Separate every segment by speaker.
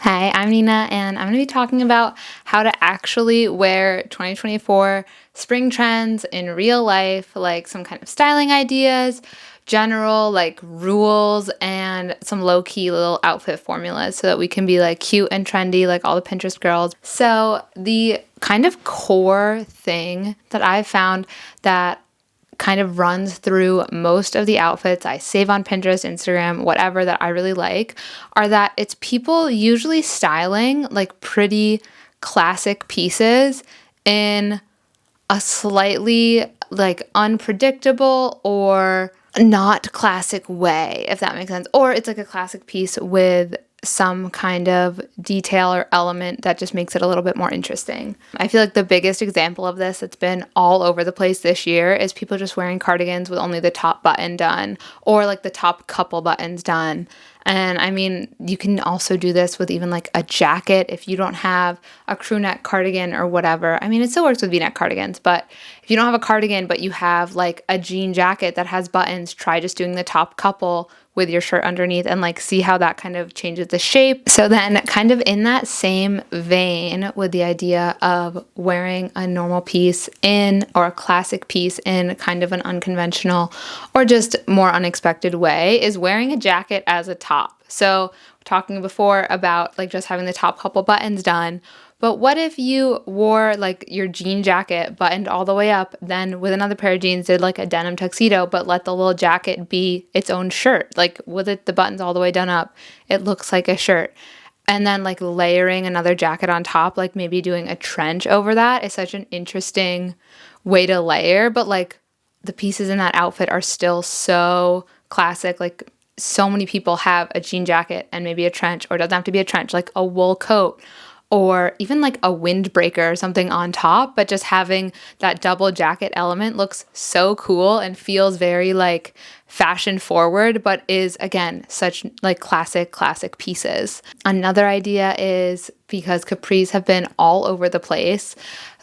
Speaker 1: Hi, I'm Nina, and I'm going to be talking about how to actually wear 2024 spring trends in real life, like some kind of styling ideas, general like rules, and some low key little outfit formulas so that we can be like cute and trendy like all the Pinterest girls. So, the kind of core thing that I've found that kind of runs through most of the outfits I save on Pinterest, Instagram, whatever that I really like, are that it's people usually styling like pretty classic pieces in a slightly like unpredictable or not classic way, if that makes sense. Or it's like a classic piece with some kind of detail or element that just makes it a little bit more interesting. I feel like the biggest example of this that's been all over the place this year is people just wearing cardigans with only the top button done or like the top couple buttons done. And I mean, you can also do this with even like a jacket if you don't have a crew neck cardigan or whatever. I mean, it still works with V-neck cardigans, but if you don't have a cardigan but you have like a jean jacket that has buttons, try just doing the top couple with your shirt underneath and like see how that kind of changes the shape. So then kind of in that same vein with the idea of wearing a normal piece in or a classic piece in kind of an unconventional or just more unexpected way is wearing a jacket as a top. So talking before about like just having the top couple buttons done. But what if you wore like your jean jacket buttoned all the way up, then with another pair of jeans did like a denim tuxedo, but let the little jacket be its own shirt? Like with it, the buttons all the way done up, it looks like a shirt. And then like layering another jacket on top, like maybe doing a trench over that is such an interesting way to layer. But like the pieces in that outfit are still so classic. Like so many people have a jean jacket and maybe a trench, or it doesn't have to be a trench, like a wool coat or even like a windbreaker or something on top, but just having that double jacket element looks so cool and feels very like fashion forward, but is again such like classic pieces. Another idea is because capris have been all over the place.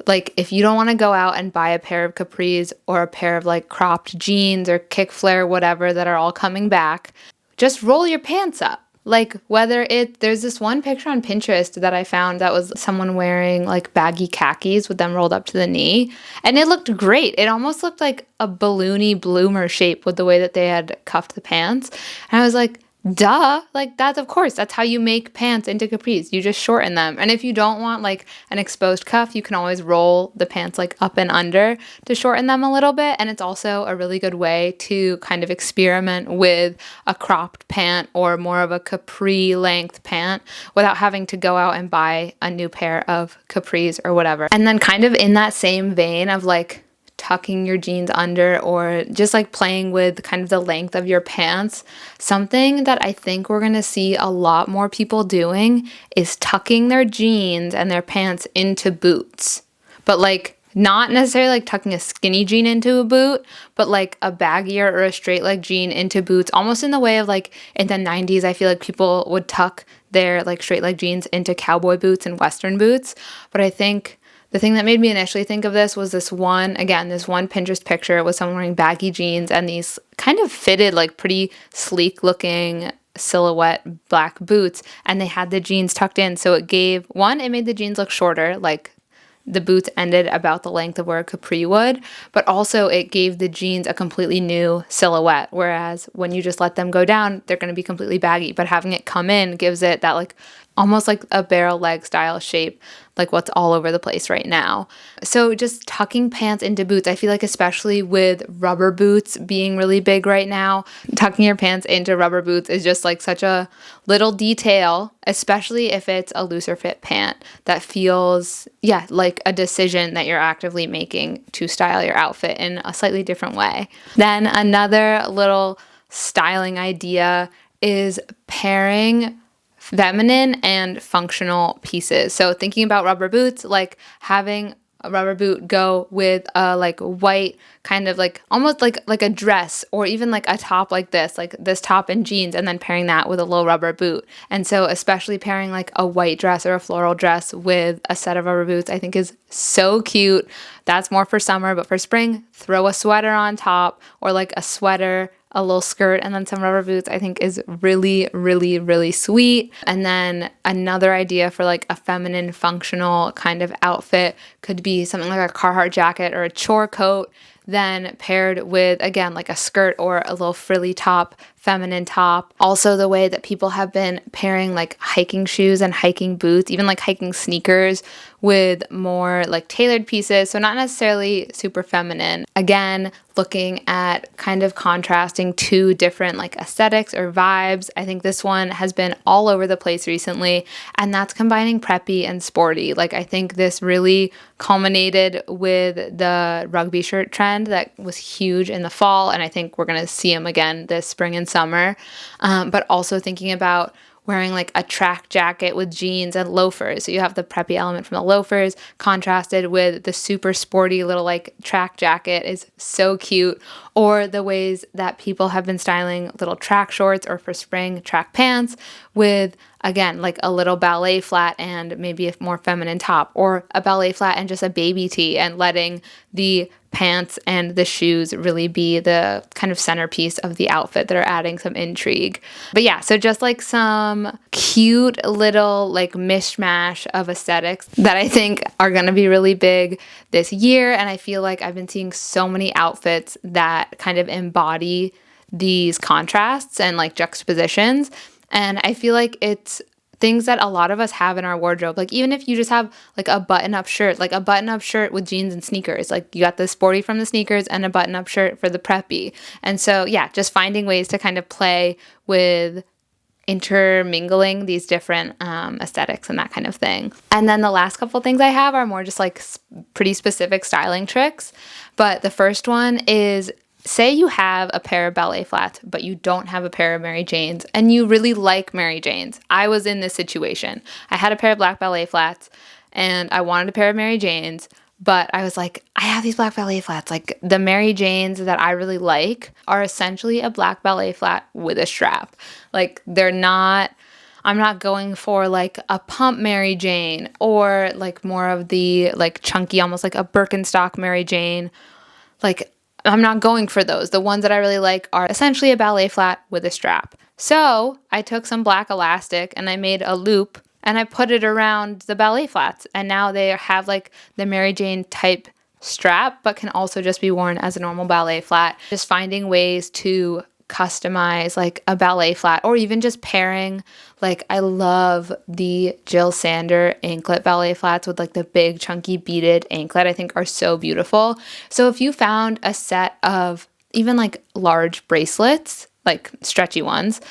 Speaker 1: Like if you don't want to go out and buy a pair of capris or a pair of like cropped jeans or kick flare, whatever that are all coming back, just roll your pants up. Like there's this one picture on Pinterest that I found that was someone wearing like baggy khakis with them rolled up to the knee. And it looked great. It almost looked like a balloony bloomer shape with the way that they had cuffed the pants. And I was like, duh, like that's of course, that's how you make pants into capris. You just shorten them. And if you don't want like an exposed cuff, you can always roll the pants like up and under to shorten them a little bit. And it's also a really good way to kind of experiment with a cropped pant or more of a capri length pant without having to go out and buy a new pair of capris or whatever. And then kind of in that same vein of like tucking your jeans under or just like playing with kind of the length of your pants, something that I think we're going to see a lot more people doing is tucking their jeans and their pants into boots. But like not necessarily like tucking a skinny jean into a boot, but like a baggier or a straight leg jean into boots, almost in the way of like in the 90s, I feel like people would tuck their like straight leg jeans into cowboy boots and Western boots. But I think the thing that made me initially think of this was this one Pinterest picture with someone wearing baggy jeans and these kind of fitted, like pretty sleek looking silhouette black boots. And they had the jeans tucked in. So it made the jeans look shorter, like the boots ended about the length of where a capri would, but also it gave the jeans a completely new silhouette. Whereas when you just let them go down, they're going to be completely baggy, but having it come in gives it that like almost like a barrel leg style shape, like what's all over the place right now. So just tucking pants into boots, I feel like especially with rubber boots being really big right now, tucking your pants into rubber boots is just like such a little detail, especially if it's a looser fit pant that feels, like a decision that you're actively making to style your outfit in a slightly different way. Then another little styling idea is pairing feminine and functional pieces. So thinking about rubber boots, like having a rubber boot go with a like white kind of like almost like a dress or even like a top like this top and jeans, and then pairing that with a little rubber boot. And so especially pairing like a white dress or a floral dress with a set of rubber boots, I think is so cute. That's more for summer, but for spring, throw a sweater on top or like a sweater a little skirt and then some rubber boots, I think is really, really, really sweet. And then another idea for like a feminine functional kind of outfit could be something like a Carhartt jacket or a chore coat, then paired with, again, like a skirt or a little frilly top, feminine top. Also, the way that people have been pairing like hiking shoes and hiking boots, even like hiking sneakers, with more like tailored pieces. So not necessarily super feminine. Again, looking at kind of contrasting two different like aesthetics or vibes. I think this one has been all over the place recently, and that's combining preppy and sporty. Like I think this really culminated with the rugby shirt trend that was huge in the fall, and I think we're going to see them again this spring and summer. But also thinking about wearing like a track jacket with jeans and loafers. So you have the preppy element from the loafers contrasted with the super sporty little like track jacket is so cute. Or the ways that people have been styling little track shorts or for spring track pants with, again, like a little ballet flat and maybe a more feminine top, or a ballet flat and just a baby tee, and letting the pants and the shoes really be the kind of centerpiece of the outfit that are adding some intrigue. But yeah, so just like some cute little like mishmash of aesthetics that I think are going to be really big this year. And I feel like I've been seeing so many outfits that kind of embody these contrasts and like juxtapositions. And I feel like it's things that a lot of us have in our wardrobe. Like even if you just have like a button-up shirt, like a button-up shirt with jeans and sneakers, like you got the sporty from the sneakers and a button-up shirt for the preppy. And so yeah, just finding ways to kind of play with intermingling these different aesthetics and that kind of thing. And then the last couple things I have are more just like pretty specific styling tricks. But the first one is, say you have a pair of ballet flats, but you don't have a pair of Mary Janes, and you really like Mary Janes. I was in this situation. I had a pair of black ballet flats, and I wanted a pair of Mary Janes, but I was like, I have these black ballet flats. Like the Mary Janes that I really like are essentially a black ballet flat with a strap. Like I'm not going for like a pump Mary Jane or like more of the like chunky, almost like a Birkenstock Mary Jane. Like I'm not going for those. The ones that I really like are essentially a ballet flat with a strap. So I took some black elastic and I made a loop and I put it around the ballet flats. And now they have like the Mary Jane type strap, but can also just be worn as a normal ballet flat. Just finding ways to customize like a ballet flat, or even just pairing, like I love the Jill Sander anklet ballet flats with like the big chunky beaded anklet. I think are so beautiful. So if you found a set of even like large bracelets, like stretchy ones,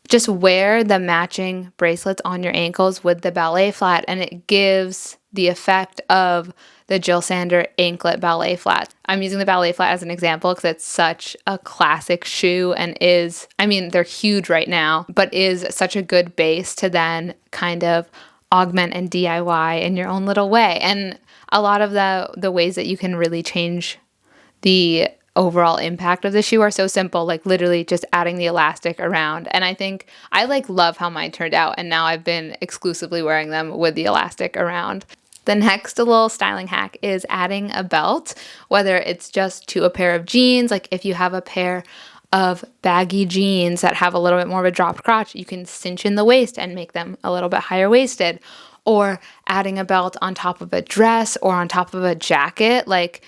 Speaker 1: just wear the matching bracelets on your ankles with the ballet flat, and it gives the effect of the Jill Sander anklet ballet flat. I'm using the ballet flat as an example because it's such a classic shoe and is, I mean, they're huge right now, but is such a good base to then kind of augment and DIY in your own little way. And a lot of the ways that you can really change the overall impact of the shoe are so simple, like literally just adding the elastic around. And I think I like love how mine turned out, and now I've been exclusively wearing them with the elastic around. The next little styling hack is adding a belt, whether it's just to a pair of jeans. Like if you have a pair of baggy jeans that have a little bit more of a dropped crotch, you can cinch in the waist and make them a little bit higher waisted. Or adding a belt on top of a dress or on top of a jacket, like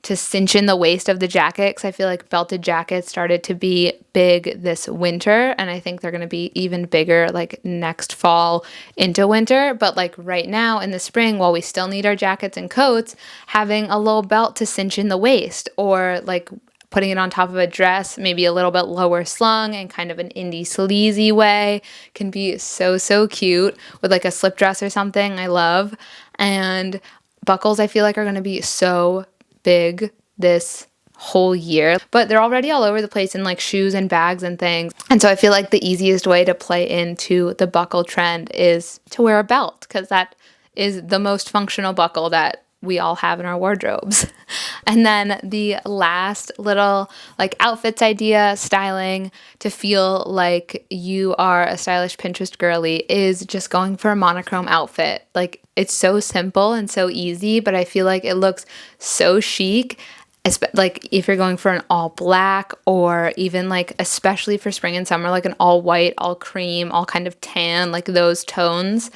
Speaker 1: to cinch in the waist of the jacket, because I feel like belted jackets started to be big this winter, and I think they're going to be even bigger like next fall into winter. But like right now in the spring, while we still need our jackets and coats, having a little belt to cinch in the waist, or like putting it on top of a dress, maybe a little bit lower slung and kind of an indie sleazy way, can be so, so cute with like a slip dress or something. I love. And buckles I feel like are going to be so big this whole year, but they're already all over the place in like shoes and bags and things. And so I feel like the easiest way to play into the buckle trend is to wear a belt, because that is the most functional buckle that we all have in our wardrobes. And then the last little like outfits idea, styling to feel like you are a stylish Pinterest girly, is just going for a monochrome outfit. Like it's so simple and so easy, but I feel like it looks so chic like if you're going for an all black, or even like especially for spring and summer, like an all white, all cream, all kind of tan, like those tones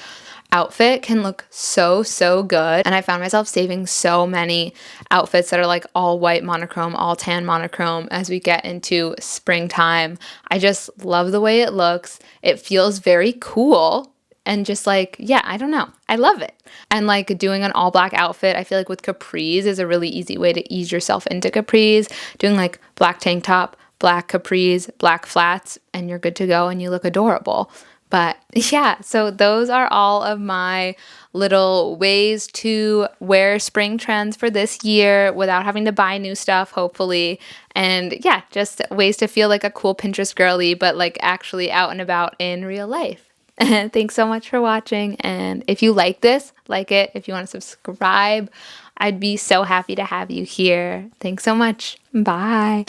Speaker 1: outfit can look so good. And I found myself saving so many outfits that are like all white monochrome, all tan monochrome as we get into springtime. I just love the way it looks. It feels very cool. And just like, yeah, I don't know. I love it. And like doing an all black outfit, I feel like with capris is a really easy way to ease yourself into capris. Doing like black tank top, black capris, black flats, and you're good to go and you look adorable. But yeah, so those are all of my little ways to wear spring trends for this year without having to buy new stuff, hopefully. And yeah, just ways to feel like a cool Pinterest girly, but like actually out and about in real life. Thanks so much for watching. And if you like this, like it. If you want to subscribe, I'd be so happy to have you here. Thanks so much. Bye.